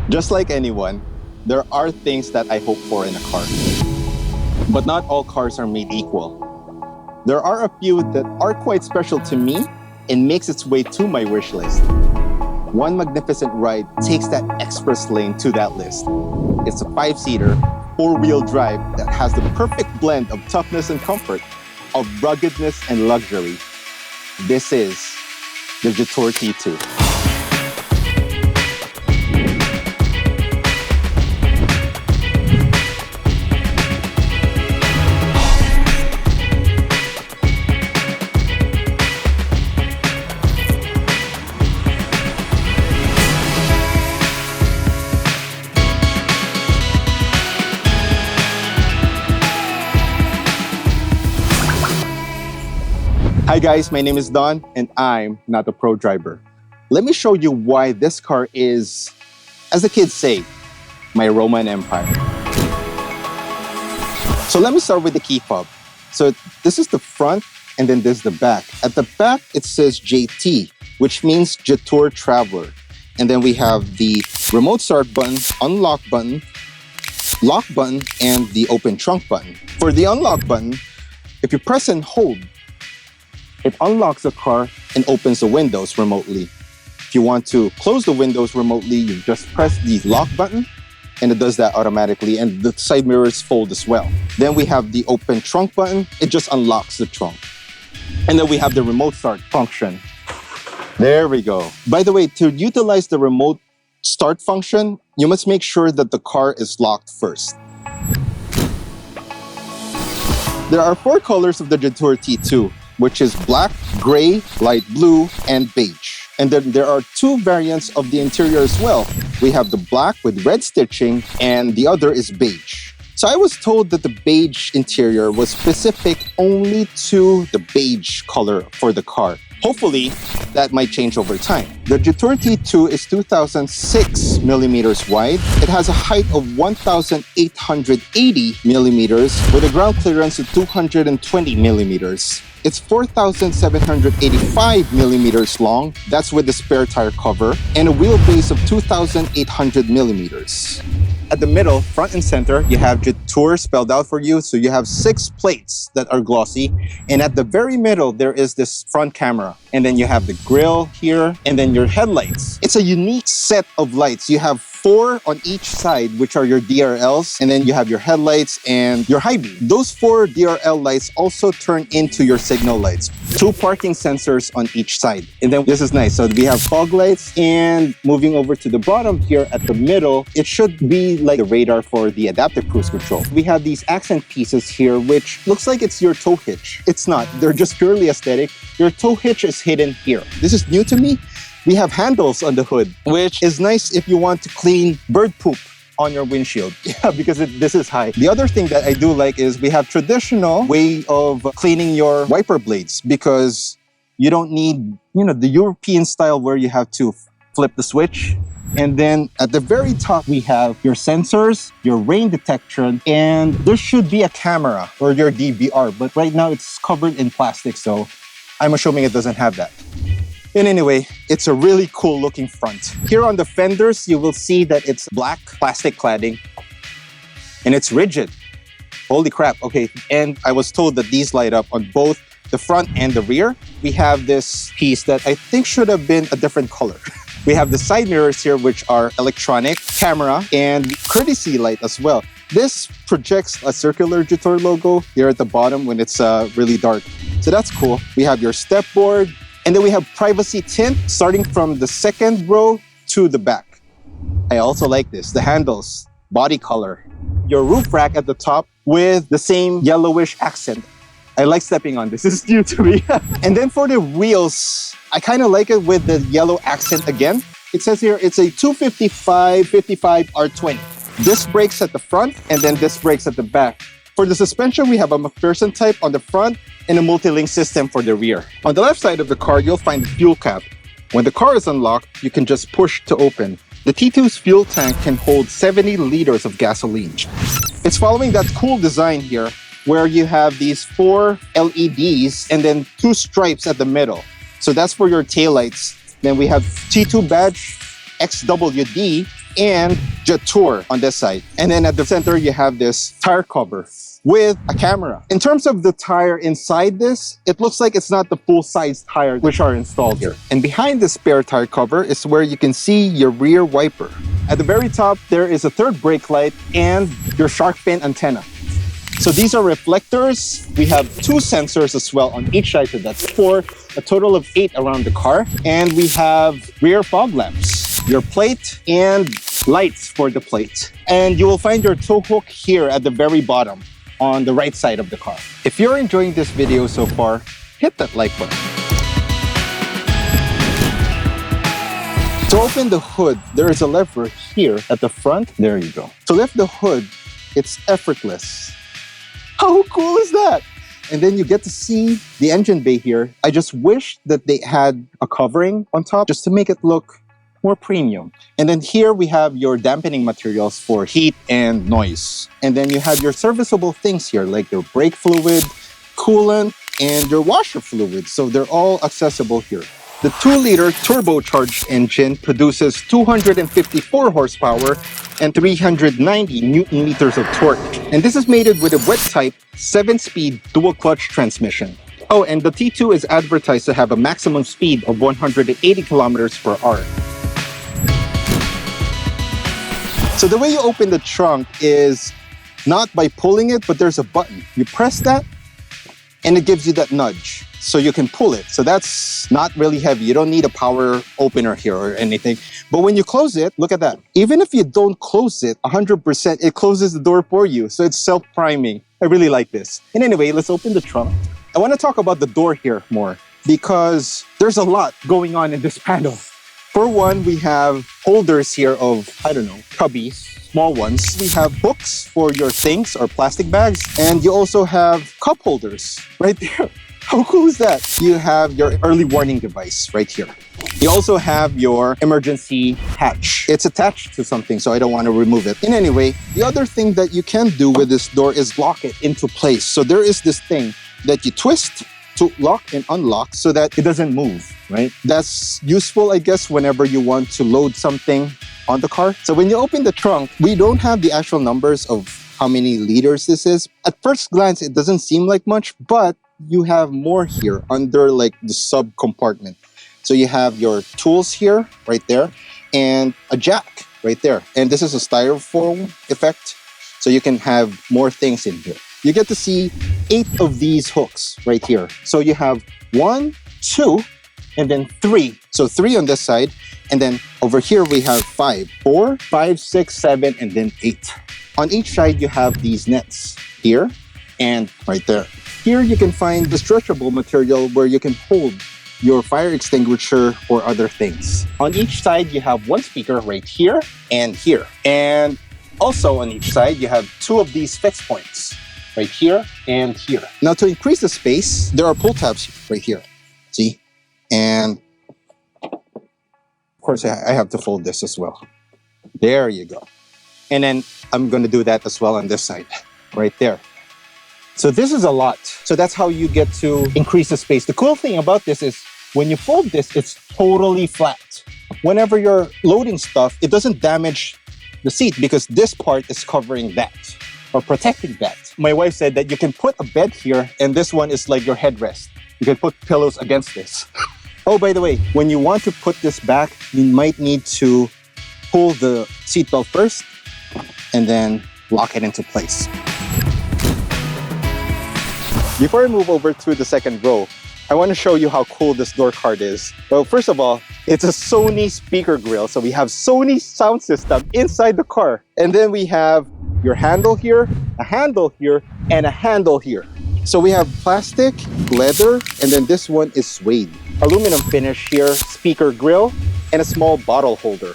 Just like anyone, there are things that I hope for in a car. But not all cars are made equal. There are a few that are quite special to me and makes its way to my wish list. One magnificent ride takes that express lane to that list. It's a 5-seater, 4-wheel drive that has the perfect blend of toughness and comfort, of ruggedness and luxury. This is the Jetour T2. Hi guys, my name is Don and I'm NotAProDrayber. Let me show you why this car is, as the kids say, my Roman Empire. So let me start with the key fob. So this is the front and then this is the back. At the back it says JT, which means Jetour Traveler. And then we have the remote start button, unlock button, lock button, and the open trunk button. For the unlock button, if you press and hold, it unlocks the car and opens the windows remotely. If you want to close the windows remotely, you just press the lock button and it does that automatically, and the side mirrors fold as well. Then we have the open trunk button. It just unlocks the trunk. And then we have the remote start function. There we go. By the way, to utilize the remote start function, you must make sure that the car is locked first. There are 4 colors of the Jetour T2, which is black, gray, light blue, and beige. And then there are 2 variants of the interior as well. We have the black with red stitching, and the other is beige. So I was told that the beige interior was specific only to the beige color for the car. Hopefully, that might change over time. The Jetour T2 is 2006 millimeters wide. It has a height of 1,880 millimeters with a ground clearance of 220 millimeters. It's 4,785 millimeters long, that's with the spare tire cover, and a wheelbase of 2,800 millimeters. At the middle, front and center, you have Jetour spelled out for you, so you have 6 plates that are glossy, and at the very middle, there is this front camera, and then you have the grille here, and then your headlights. It's a unique set of lights. You have 4 on each side, which are your DRLs, and then you have your headlights and your high beam. Those 4 DRL lights also turn into your signal lights. 2 parking sensors on each side. And then this is nice. So we have fog lights, and moving over to the bottom here at the middle, it should be like the radar for the adaptive cruise control. We have these accent pieces here, which looks like it's your tow hitch. It's not. They're just purely aesthetic. Your tow hitch is hidden here. This is new to me. We have handles on the hood, which is nice if you want to clean bird poop on your windshield. Yeah, because this is high. The other thing that I do like is we have traditional way of cleaning your wiper blades, because you don't need, the European style where you have to flip the switch. And then at the very top, we have your sensors, your rain detection, and there should be a camera or your DVR. But right now it's covered in plastic, so I'm assuming it doesn't have that. And anyway, it's a really cool looking front. Here on the fenders, you will see that it's black plastic cladding and it's rigid. Holy crap. Okay. And I was told that these light up on both the front and the rear. We have this piece that I think should have been a different color. We have the side mirrors here, which are electronic, camera, and courtesy light as well. This projects a circular Jetour logo here at the bottom when it's really dark. So that's cool. We have your step board. And then we have privacy tint starting from the second row to the back. I also like this, the handles, body color. Your roof rack at the top with the same yellowish accent. I like stepping on this. This is new to me. And then for the wheels, I kind of like it with the yellow accent again. It says here it's a 255/55 R20. Disc brakes at the front and then disc brakes at the back. For the suspension, we have a McPherson type on the front and a multi-link system for the rear. On the left side of the car, you'll find the fuel cap. When the car is unlocked, you can just push to open. The T2's fuel tank can hold 70 liters of gasoline. It's following that cool design here, where you have these 4 LEDs and then 2 stripes at the middle. So that's for your taillights. Then we have T2 badge, XWD, and Jetour on this side. And then at the center, you have this tire cover with a camera. In terms of the tire inside this, it looks like it's not the full-size tire which are installed here. And behind the spare tire cover is where you can see your rear wiper. At the very top, there is a third brake light and your shark fin antenna. So these are reflectors. We have 2 sensors as well on each side, so that's 4, a total of 8 around the car. And we have rear fog lamps, your plate, and lights for the plate. And you will find your tow hook here at the very bottom on the right side of the car. If you're enjoying this video so far, hit that like button. To open the hood, there is a lever here at the front. There you go. To lift the hood, it's effortless. How cool is that? And then you get to see the engine bay here. I just wish that they had a covering on top just to make it look more premium. And then here we have your dampening materials for heat and noise. And then you have your serviceable things here like your brake fluid, coolant, and your washer fluid. So they're all accessible here. The 2-liter turbocharged engine produces 254 horsepower and 390 Newton meters of torque. And this is mated with a wet type 7-speed dual clutch transmission. Oh, and the T2 is advertised to have a maximum speed of 180 kilometers per hour. So the way you open the trunk is not by pulling it, but there's a button. You press that and it gives you that nudge. So you can pull it. So that's not really heavy. You don't need a power opener here or anything. But when you close it, look at that. Even if you don't close it 100%, it closes the door for you. So it's self-priming. I really like this. And anyway, let's open the trunk. I want to talk about the door here more because there's a lot going on in this panel. For one, we have holders here of, I don't know, cubbies, small ones. We have books for your things or plastic bags. And you also have cup holders right there. How cool is that? You have your early warning device right here. You also have your emergency hatch. It's attached to something, so I don't want to remove it. In any way, the other thing that you can do with this door is lock it into place. So there is this thing that you twist to lock and unlock so that it doesn't move, right? That's useful, I guess, whenever you want to load something on the car. So when you open the trunk, we don't have the actual numbers of how many liters this is. At first glance, it doesn't seem like much, but you have more here under like the sub compartment. So you have your tools here, right there, and a jack right there. And this is a styrofoam effect, so you can have more things in here. You get to see 8 of these hooks right here. So you have 1, 2, and then 3. So 3 on this side, and then over here we have 5, 4, 5, 6, 7, and then 8. On each side you have these nets here and right there. Here you can find the stretchable material where you can hold your fire extinguisher or other things. On each side you have 1 speaker right here and here. And also on each side you have 2 of these fixed points. Right here and here. Now to increase the space, there are pull tabs right here. See? And of course I have to fold this as well. There you go. And then I'm going to do that as well on this side, right there. So this is a lot. So that's how you get to increase the space. The cool thing about this is when you fold this, it's totally flat. Whenever you're loading stuff, it doesn't damage the seat because this part is covering that or protecting that. My wife said that you can put a bed here and this one is like your headrest. You can put pillows against this. Oh, by the way, when you want to put this back, you might need to pull the seatbelt first and then lock it into place. Before I move over to the second row, I want to show you how cool this door card is. Well, first of all, it's a Sony speaker grill. So we have Sony sound system inside the car. And then we have your handle here, a handle here, and a handle here. So we have plastic, leather, and then this one is suede. Aluminum finish here, speaker grill, and a small bottle holder.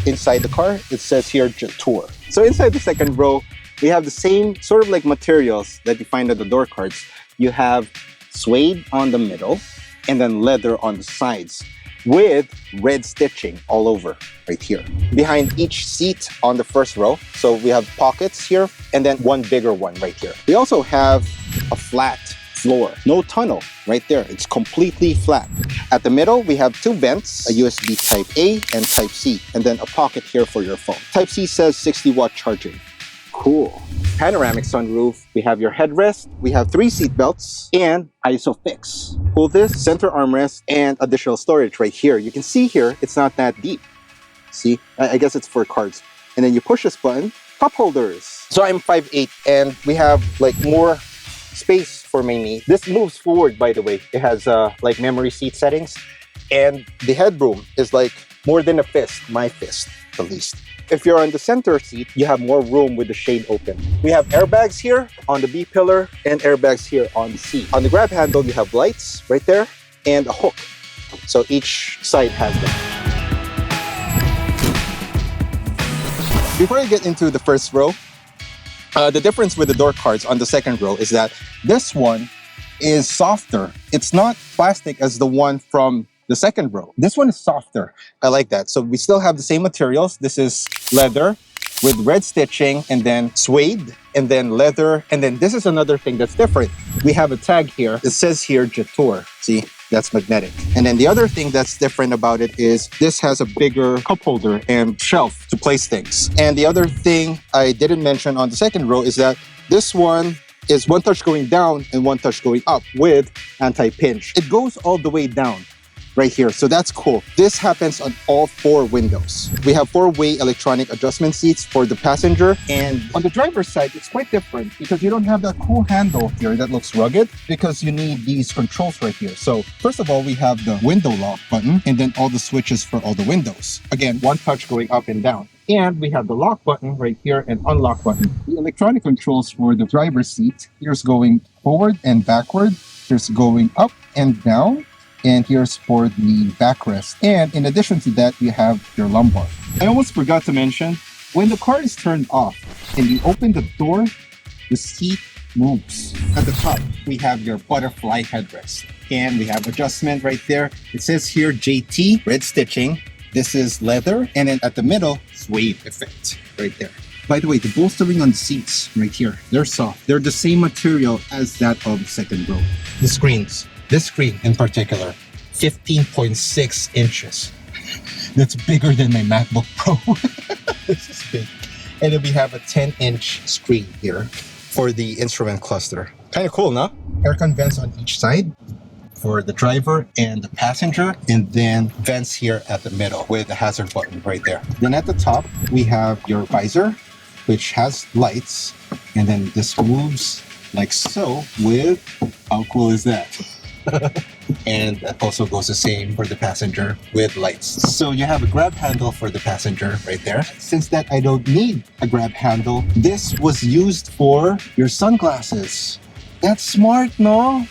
Inside the car, it says here Jetour. So inside the second row, we have the same sort of like materials that you find on the door cards. You have suede on the middle and then leather on the sides with red stitching all over right here. Behind each seat on the first row, so we have pockets here and then one bigger one right here. We also have a flat floor. No tunnel right there. It's completely flat. At the middle, we have two vents, a USB Type A and Type C, and then a pocket here for your phone. Type C says 60-watt charging. Cool. Panoramic sunroof. We have your headrest. We have 3 seat belts and ISOFIX. Pull this, center armrest, and additional storage right here. You can see here, it's not that deep. See, I guess it's for cards. And then you push this button, cup holders. So I'm 5'8", and we have like more space for my knee. This moves forward, by the way. It has like memory seat settings, and the headroom is like more than a fist, my fist at least. If you're on the center seat, you have more room with the shade open. We have airbags here on the B pillar and airbags here on the C. On the grab handle, you have lights right there and a hook. So each side has them. Before I get into the first row, the difference with the door cards on the second row is that this one is softer. It's not plastic as the one from the second row. This one is softer. I like that. So we still have the same materials. This is leather with red stitching, and then suede, and then leather. And then this is another thing that's different. We have a tag here. It says here Jetour. See, that's magnetic. And then the other thing that's different about it is this has a bigger cup holder and shelf to place things. And the other thing I didn't mention on the second row is that this one is one touch going down and one touch going up with anti-pinch. It goes all the way down right here. So that's cool. This happens on all 4 windows. We have 4-way electronic adjustment seats for the passenger. And on the driver's side, it's quite different because you don't have that cool handle here that looks rugged, because you need these controls right here. So first of all, we have the window lock button and then all the switches for all the windows. Again, one touch going up and down. And we have the lock button right here and unlock button. The electronic controls for the driver's seat. Here's going forward and backward. Here's going up and down. And here's for the backrest. And in addition to that, you have your lumbar. I almost forgot to mention, when the car is turned off and you open the door, the seat moves. At the top, we have your butterfly headrest. And we have adjustment right there. It says here JT, red stitching. This is leather. And then at the middle, suede effect right there. By the way, the bolstering on the seats right here, they're soft. They're the same material as that of the second row. The screens. This screen in particular, 15.6 inches. That's bigger than my MacBook Pro. This is big. And then we have a 10-inch screen here for the instrument cluster. Kind of cool, no? Aircon vents on each side for the driver and the passenger, and then vents here at the middle with the hazard button right there. Then at the top, we have your visor, which has lights, and then this moves like so with, how cool is that? And that also goes the same for the passenger with lights. So you have a grab handle for the passenger right there. Since that I don't need a grab handle, this was used for your sunglasses. That's smart, no?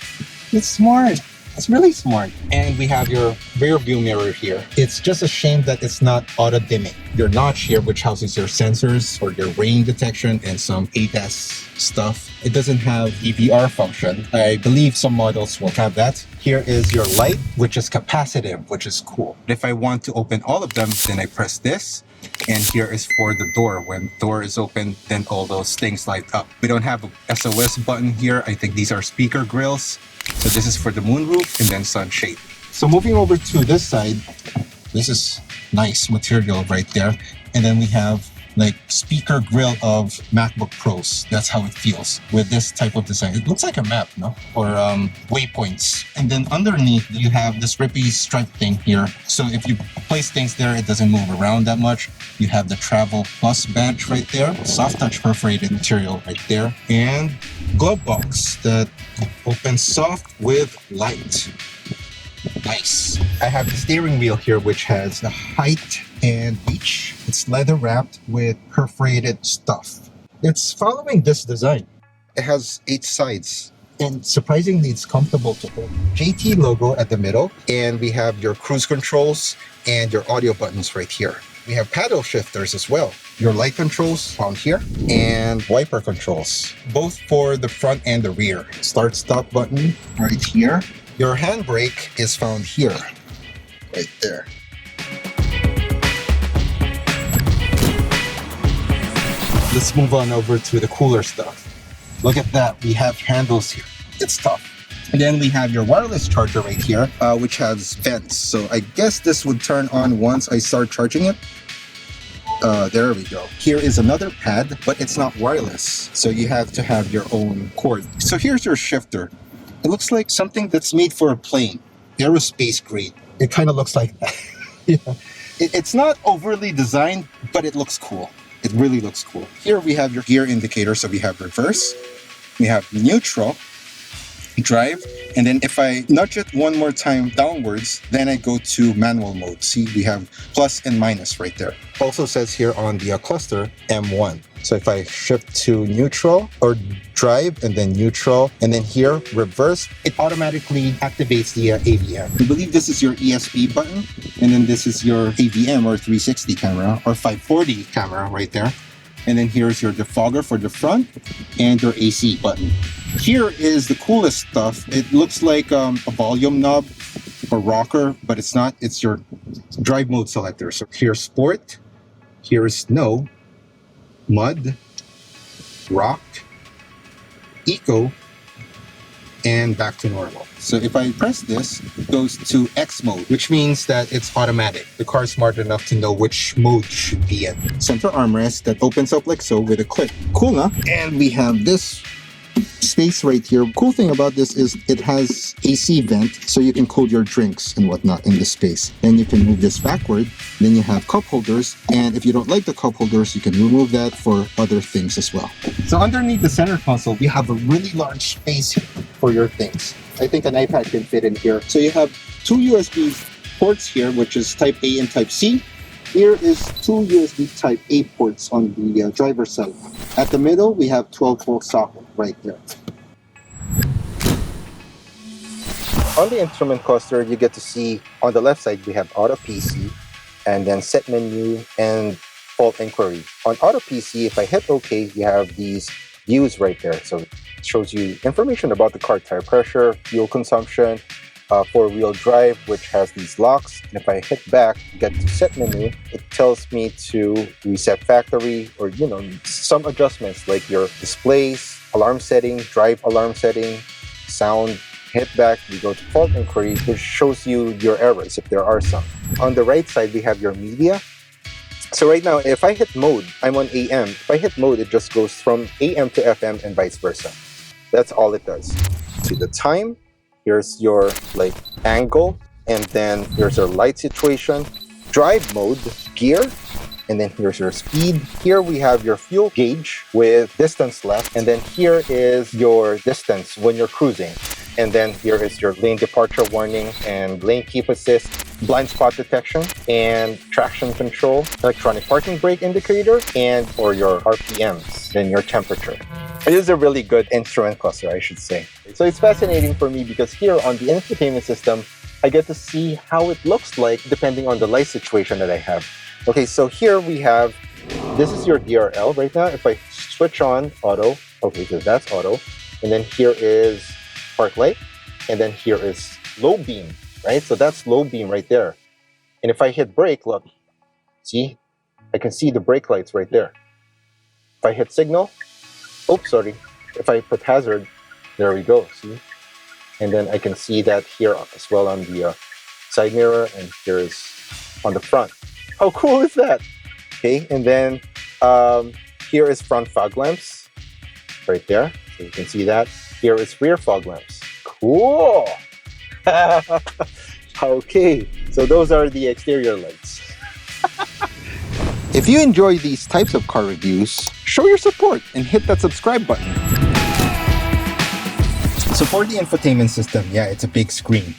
It's smart. It's really smart. And we have your rear view mirror here. It's just a shame that it's not auto dimming. Your notch here, which houses your sensors for your rain detection and some ADAS stuff. It doesn't have EVR function. I believe some models will have that. Here is your light, which is capacitive, which is cool. If I want to open all of them, then I press this. And here is for the door. When door is open, then all those things light up. We don't have a SOS button here. I think these are speaker grills. So this is for the moonroof and then sunshade. So moving over to this side, this is nice material right there. And then we have like speaker grill of MacBook Pros. That's how it feels with this type of design. It looks like a map, no? Or waypoints. And then underneath, you have this rippy stripe thing here. So if you place things there, it doesn't move around that much. You have the Travel Plus badge right there. Soft touch perforated material right there. And glove box that opens soft with light. Nice. I have the steering wheel here, which has the height and reach. It's leather wrapped with perforated stuff. It's following this design. It has 8 sides, and surprisingly, it's comfortable to hold. JT logo at the middle, and we have your cruise controls and your audio buttons right here. We have paddle shifters as well. Your light controls found here, and wiper controls, both for the front and the rear. Start stop button right here. Your handbrake is found here, right there. Let's move on over to the cooler stuff. Look at that, we have handles here. It's tough. And then we have your wireless charger right here, which has vents. So I guess this would turn on once I start charging it. There we go. Here is another pad, but it's not wireless. So you have to have your own cord. So here's your shifter. It looks like something that's made for a plane. Aerospace grade. It kind of looks like that. Yeah. It's not overly designed, but it looks cool. It really looks cool. Here we have your gear indicator. So we have reverse, we have neutral, drive, and then if I nudge it one more time downwards, then I go to manual mode. See, we have plus and minus right there. Also says here on the cluster M1. So if I shift to neutral or drive and then neutral and then here reverse, it automatically activates the AVM. I believe this is your ESP button, and then this is your AVM or 360 camera or 540 camera right there. And then here's your defogger for the front and your AC button. Here is the coolest stuff. It looks like a volume knob or rocker, but it's not. It's your drive mode selector. So here's sport, here's snow, mud, rock, eco, and back to normal. So if I press this, it goes to X mode, which means that it's automatic. The car is smart enough to know which mode you should be in. Center armrest that opens up like so with a clip. Cool, huh? And we have this space right here. Cool thing about this is it has AC vent, so you can cool your drinks and whatnot in this space. Then you can move this backward. Then you have cup holders, and if you don't like the cup holders, you can remove that for other things as well. So underneath the center console, we have a really large space here for your things. I think an iPad can fit in here. So you have two USB ports here, which is Type A and Type C. Here is two USB Type A ports on the driver's side. At the middle, we have 12-volt socket right there. On the instrument cluster, you get to see on the left side, we have Auto PC, and then Set Menu and Fault Inquiry. On Auto PC, if I hit OK, you have these views right there. So it shows you information about the car, tire pressure, fuel consumption, four-wheel drive, which has these locks. And if I hit back, get to Set Menu, it tells me to reset factory or, some adjustments like your displays, alarm setting, drive alarm setting, sound. Hit back, we go to Fault Inquiry, which shows you your errors if there are some. On the right side, we have your media. So right now, if I hit mode, I'm on AM. If I hit mode, it just goes from AM to FM and vice versa. That's all it does. To the time, here's your angle, and then here's your light situation, drive mode, gear, and then here's your speed. Here we have your fuel gauge with distance left, and then here is your distance when you're cruising. And then here is your lane departure warning and lane keep assist, blind spot detection, and traction control, electronic parking brake indicator, and or your RPMs, then your temperature. It is a really good instrument cluster, I should say. So it's fascinating for me because here on the infotainment system, I get to see how it looks like depending on the light situation that I have. Okay, so here we have, this is your DRL right now. If I switch on auto, okay, so that's auto. And then here is park light. And then here is low beam, right? So that's low beam right there. And if I hit brake, look, see, I can see the brake lights right there. If I hit signal, oops, sorry. If I put hazard, there we go, see? And then I can see that here as well on the side mirror, and here is on the front. How cool is that? Okay, and then here is front fog lamps right there. So you can see that. Here is rear fog lamps. Cool! Okay, so those are the exterior lights. If you enjoy these types of car reviews, show your support and hit that subscribe button. So for the infotainment system, yeah, it's a big screen.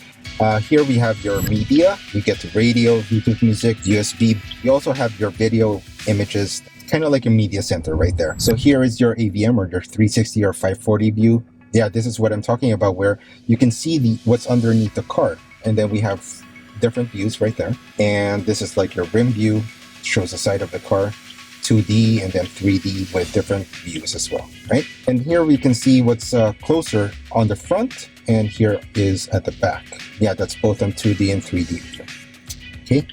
Here we have your media. You get the radio, Bluetooth music, USB. You also have your video images, kind of like a media center right there. So here is your AVM or your 360 or 540 view. Yeah, this is what I'm talking about, where you can see what's underneath the car. And then we have different views right there. And this is like your rim view, shows the side of the car, 2D and then 3D with different views as well, right? And here we can see what's closer on the front, and here is at the back. Yeah, that's both on 2D and 3D. Okay,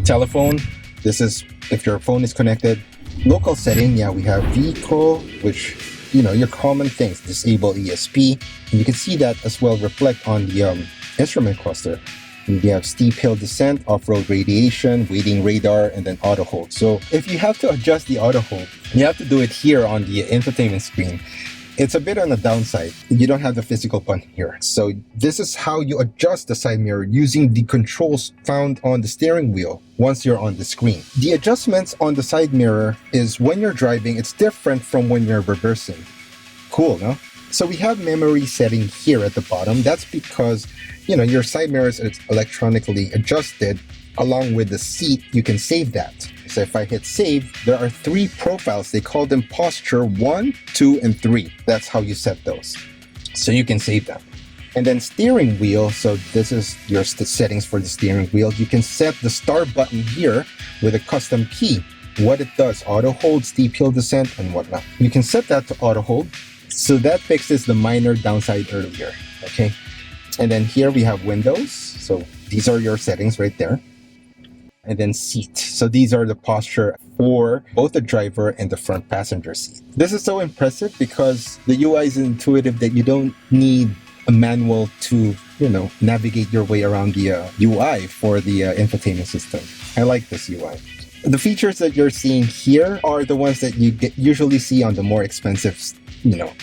telephone, this is if your phone is connected. Local setting, yeah, we have vehicle, which your common things. Disable ESP, and you can see that as well reflect on the instrument cluster. And we have steep hill descent, off-road radiation, waiting radar, and then auto hold. So if you have to adjust the auto hold, you have to do it here on the infotainment screen. It's a bit on the downside. You don't have the physical button here. So this is how you adjust the side mirror using the controls found on the steering wheel once you're on the screen. The adjustments on the side mirror is when you're driving, it's different from when you're reversing. Cool, no? So we have memory setting here at the bottom. That's because, your side mirrors is electronically adjusted along with the seat. You can save that. So if I hit save, there are 3 profiles. They call them posture 1, 2, and 3. That's how you set those. So you can save them. And then steering wheel. So this is your settings for the steering wheel. You can set the start button here with a custom key. What it does, auto hold, steep hill descent, and whatnot. You can set that to auto hold. So that fixes the minor downside earlier, okay? And then here we have windows. So these are your settings right there. And then seat. So these are the posture for both the driver and the front passenger seat. This is so impressive because the UI is intuitive that you don't need a manual to, navigate your way around the UI for the infotainment system. I like this UI. The features that you're seeing here are the ones that you usually see on the more expensive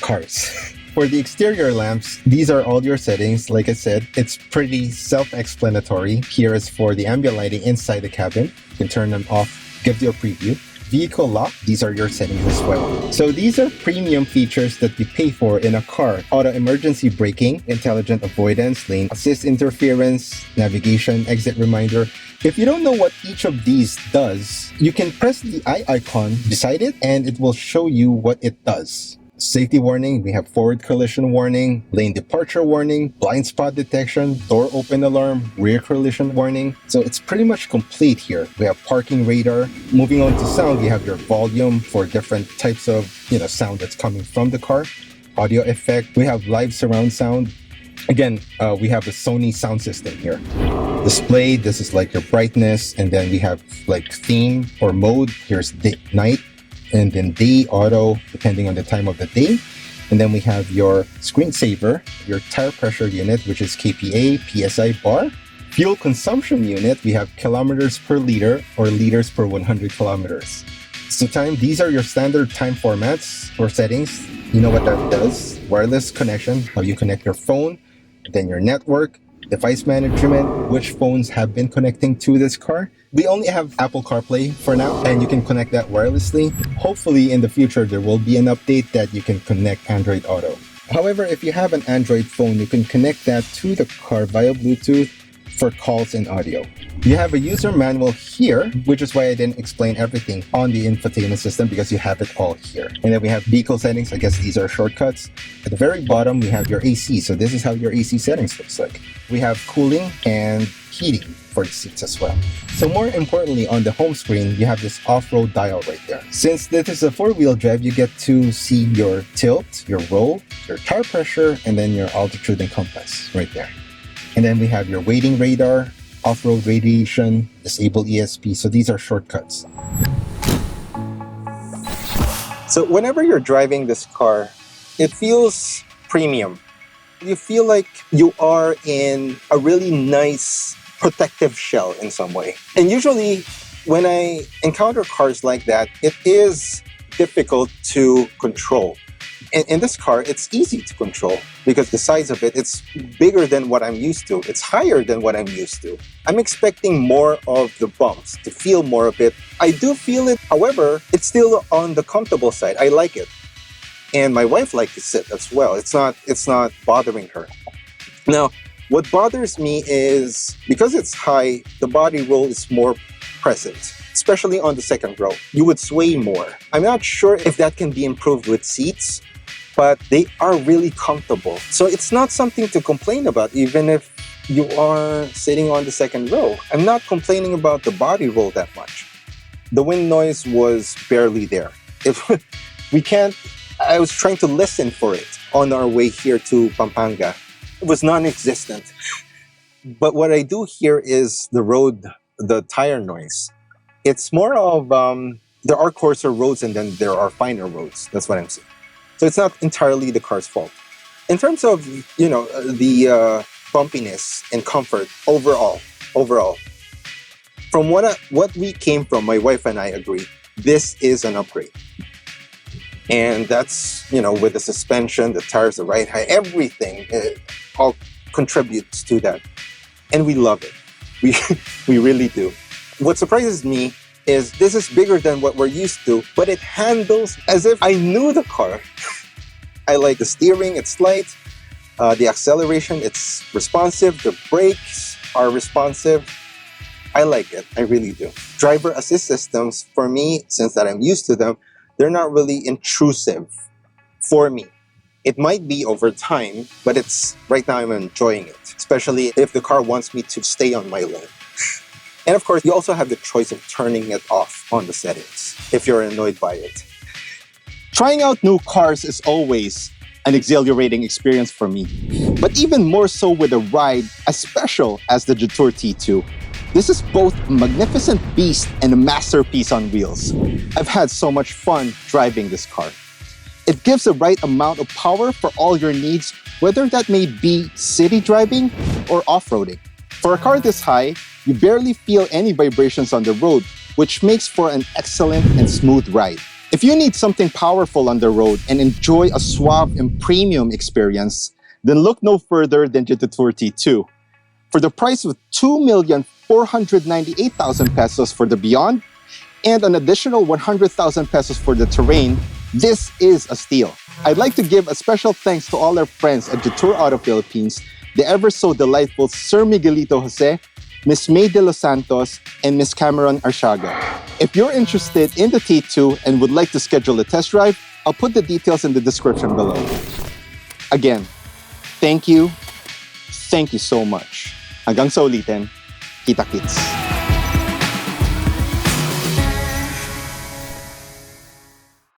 cars. For the exterior lamps, these are all your settings. Like I said, it's pretty self-explanatory. Here is for the ambient lighting inside the cabin. You can turn them off, give you a preview. Vehicle lock, these are your settings as well. So these are premium features that you pay for in a car. Auto emergency braking, intelligent avoidance, lane assist interference, navigation, exit reminder. If you don't know what each of these does, you can press the eye icon beside it and it will show you what it does. Safety warning, we have forward collision warning, lane departure warning, blind spot detection, door open alarm, rear collision warning. So it's pretty much complete here. We have parking radar. Moving on to sound, we have your volume for different types of sound that's coming from the car. Audio effect, we have live surround sound. Again, we have the Sony sound system here. Display, this is like your brightness, and then we have like theme or mode. Here's day, night, and then day, auto, depending on the time of the day. And then we have your screensaver, your tire pressure unit, which is KPA, PSI bar. Fuel consumption unit, we have kilometers per liter or liters per 100 kilometers. So time, these are your standard time formats or settings. You know what that does. Wireless connection, how you connect your phone, then your network, device management, which phones have been connecting to this car. We only have Apple CarPlay for now, and you can connect that wirelessly. Hopefully in the future, there will be an update that you can connect Android Auto. However, if you have an Android phone, you can connect that to the car via Bluetooth for calls and audio. You have a user manual here, which is why I didn't explain everything on the infotainment system because you have it all here. And then we have vehicle settings. I guess these are shortcuts. At the very bottom, we have your AC. So this is how your AC settings looks like. We have cooling and heating for the seats as well. So more importantly, on the home screen, you have this off-road dial right there. Since this is a 4-wheel drive, you get to see your tilt, your roll, your tire pressure, and then your altitude and compass right there. And then we have your waiting radar, off-road radiation, disable ESP. So these are shortcuts. So whenever you're driving this car, it feels premium. You feel like you are in a really nice protective shell in some way. And usually when I encounter cars like that, it is difficult to control. In this car, it's easy to control because the size of it, it's bigger than what I'm used to. It's higher than what I'm used to. I'm expecting more of the bumps, to feel more of it. I do feel it. However, it's still on the comfortable side. I like it. And my wife likes to sit as well. It's not bothering her. Now, what bothers me is because it's high, the body roll is more present, especially on the second row. You would sway more. I'm not sure if that can be improved with seats, but they are really comfortable. So it's not something to complain about, even if you are sitting on the second row. I'm not complaining about the body roll that much. The wind noise was barely there. I was trying to listen for it on our way here to Pampanga. It was non-existent. But what I do hear is the tire noise. It's more of, there are coarser roads and then there are finer roads. That's what I'm saying. So it's not entirely the car's fault. In terms of, the bumpiness and comfort overall, from what we came from, my wife and I agree, this is an upgrade. And that's, with the suspension, the tires, the ride height, everything, it all contributes to that. And we love it. We really do. What surprises me is this is bigger than what we're used to, but it handles as if I knew the car. I like the steering, it's light. The acceleration, it's responsive. The brakes are responsive. I like it. I really do. Driver assist systems, for me, since that I'm used to them, they're not really intrusive for me. It might be over time, but right now I'm enjoying it, especially if the car wants me to stay on my lane. And of course, you also have the choice of turning it off on the settings if you're annoyed by it. Trying out new cars is always an exhilarating experience for me, but even more so with a ride as special as the Jetour T2. This is both a magnificent beast and a masterpiece on wheels. I've had so much fun driving this car. It gives the right amount of power for all your needs, whether that may be city driving or off-roading. For a car this high, you barely feel any vibrations on the road, which makes for an excellent and smooth ride. If you need something powerful on the road and enjoy a suave and premium experience, then look no further than Jetour T2. For the price of 2,498,000 pesos for the Beyond and an additional 100,000 pesos for the Terrain, this is a steal. I'd like to give a special thanks to all our friends at Jetour Auto Philippines, the ever so delightful Sir Miguelito Jose, Miss May de los Santos, and Miss Cameron Archaga. If you're interested in the T2 and would like to schedule a test drive, I'll put the details in the description below. Again, thank you so much. Hanggang sa ulitin, kita-kits.